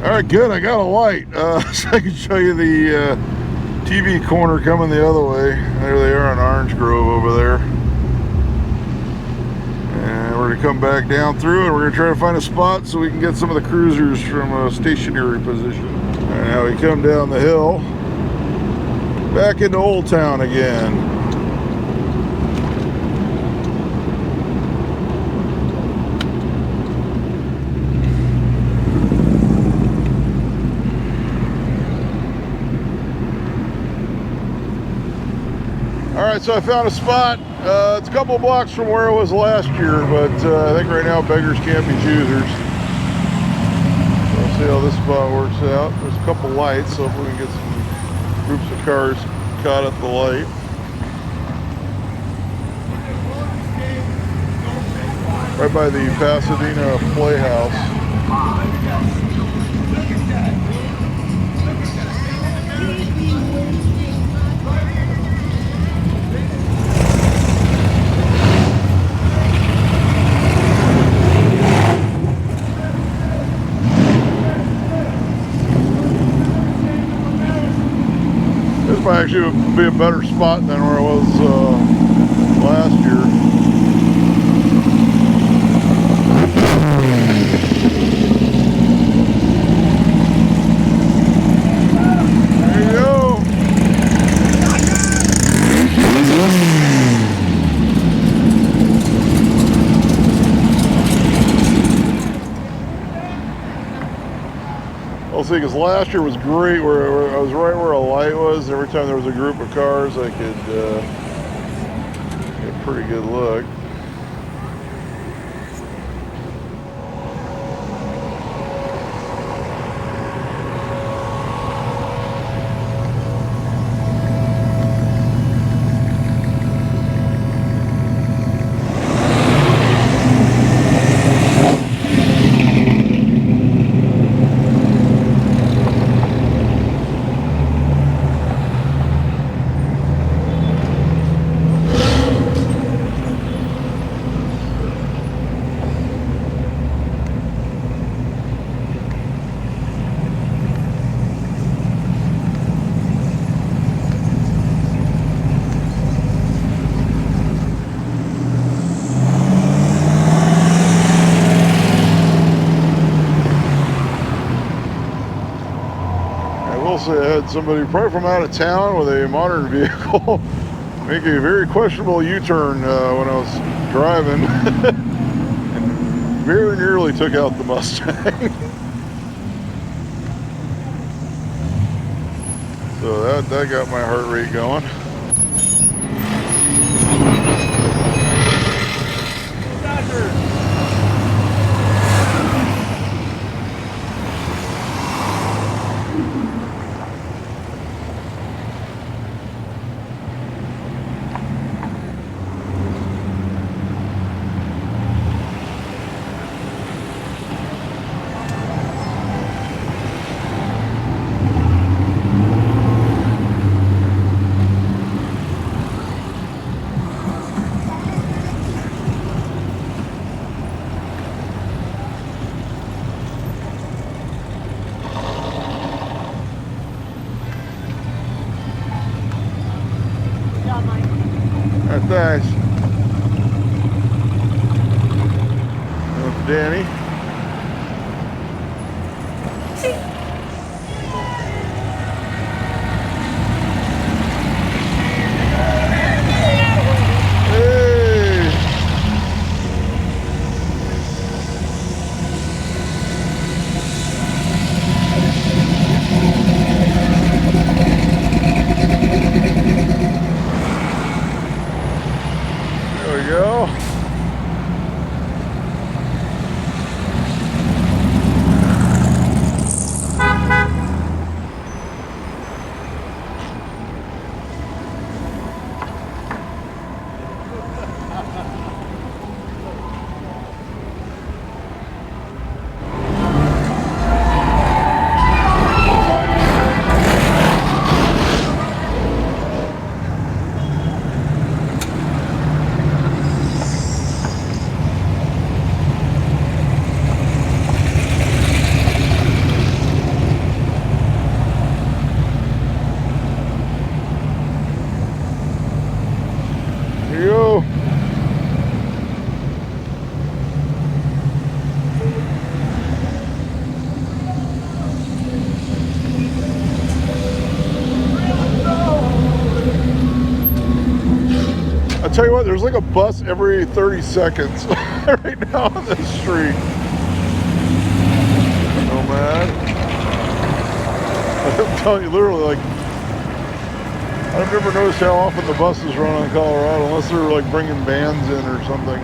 All right, good, I got a light, so I can show you the TV corner coming the other way. There they are on Orange Grove over there. And we're gonna come back down through and we're gonna try to find a spot so we can get some of the cruisers from a stationary position. And now we come down the hill, back into Old Town again. Alright, so I found a spot. It's a couple blocks from where it was last year, but I think right now beggars can't be choosers. So we'll see how this spot works out. There's a couple lights, so if we can get some groups of cars caught at the light. Right by the Pasadena Playhouse. Might actually be a better spot than where it was last year. There you go. I'll see, because last year was great where I was right where a light was. Every time there was a group of cars, I could get a pretty good look. I had somebody probably from out of town with a modern vehicle make a very questionable U-turn when I was driving and very nearly took out the Mustang. So that got my heart rate going. Thanks. That's Danny. tell you what, there's like a bus every 30 seconds right now on this street. Nomad. I'm telling you, literally, like, I've never noticed how often the buses run on Colorado unless they're like bringing bands in or something.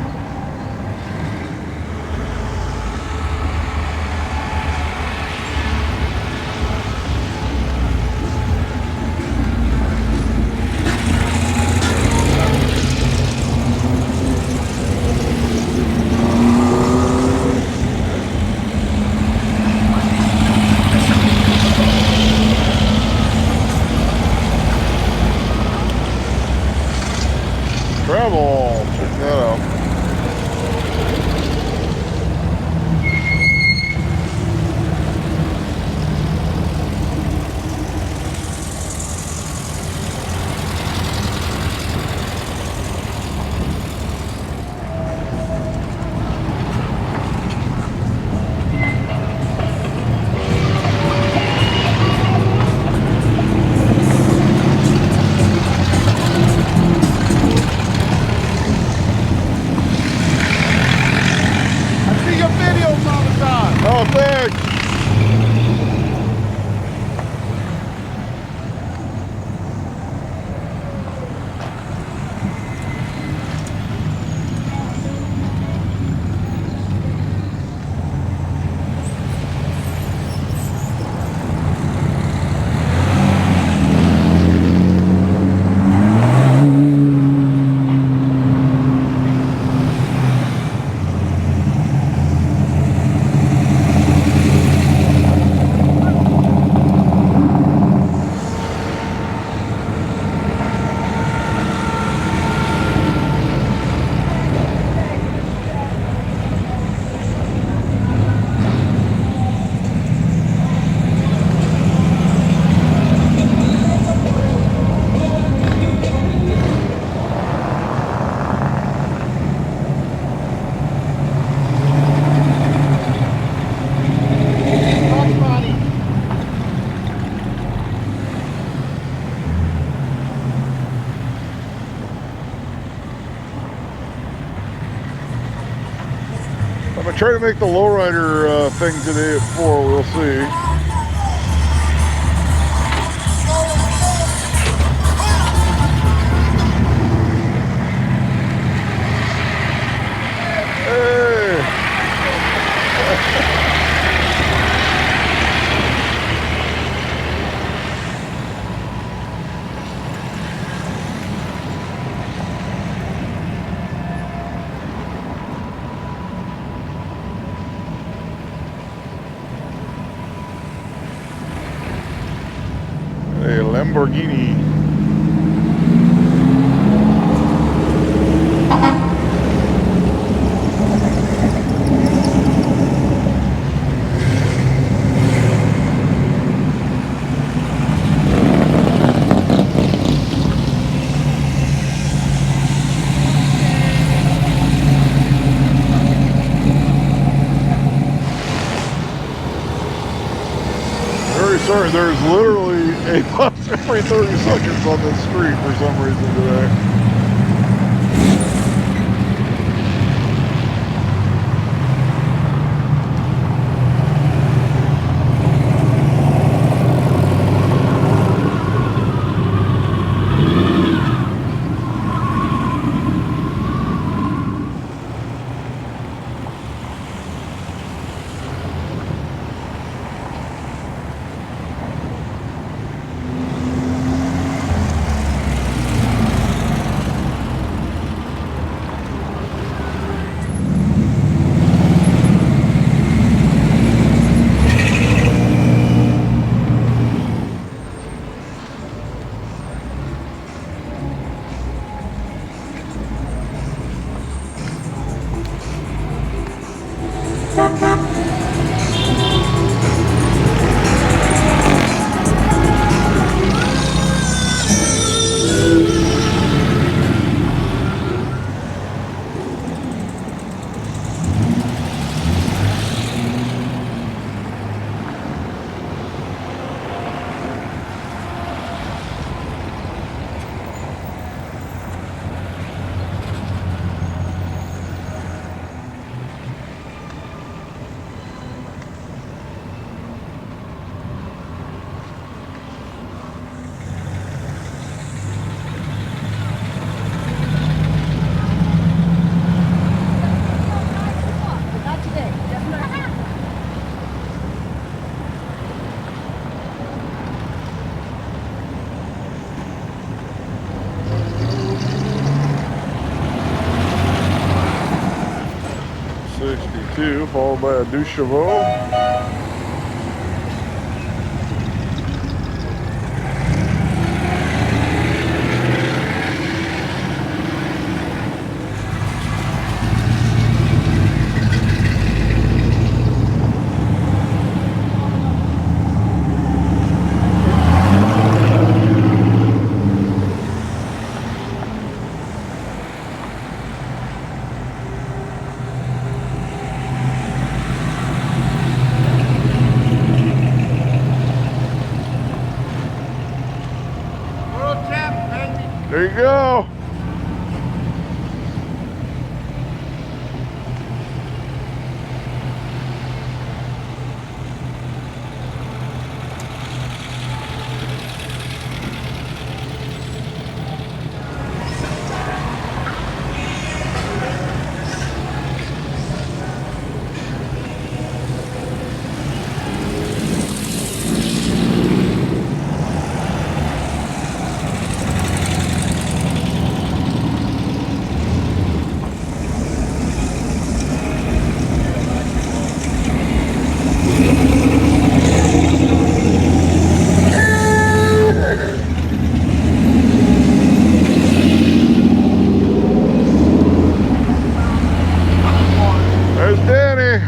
Travel, check that out. Oh, thanks. I'm gonna try to make the lowrider thing today at 4. We'll see. A Lamborghini. Very sorry, there's literally a bus every 30 seconds on this street for some reason today. 2, followed by a 2 Chevaux. There you go. There's Danny.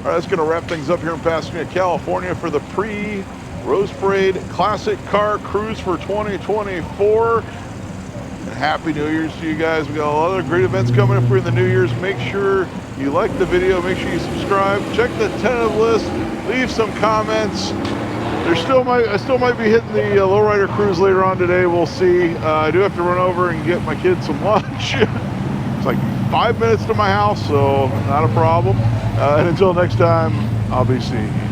All right, that's going to wrap things up here in Pasadena, California for the pre-Rose Parade Classic Car Cruise for 2024. And Happy New Year's to you guys. We got a lot of great events coming up for in the New Year's. Make sure you like the video. Make sure you subscribe. Check the tentative list. Leave some comments. I still might be hitting the lowrider cruise later on today. We'll see. I do have to run over and get my kids some lunch. It's like 5 minutes to my house, so not a problem. And until next time, I'll be seeing you.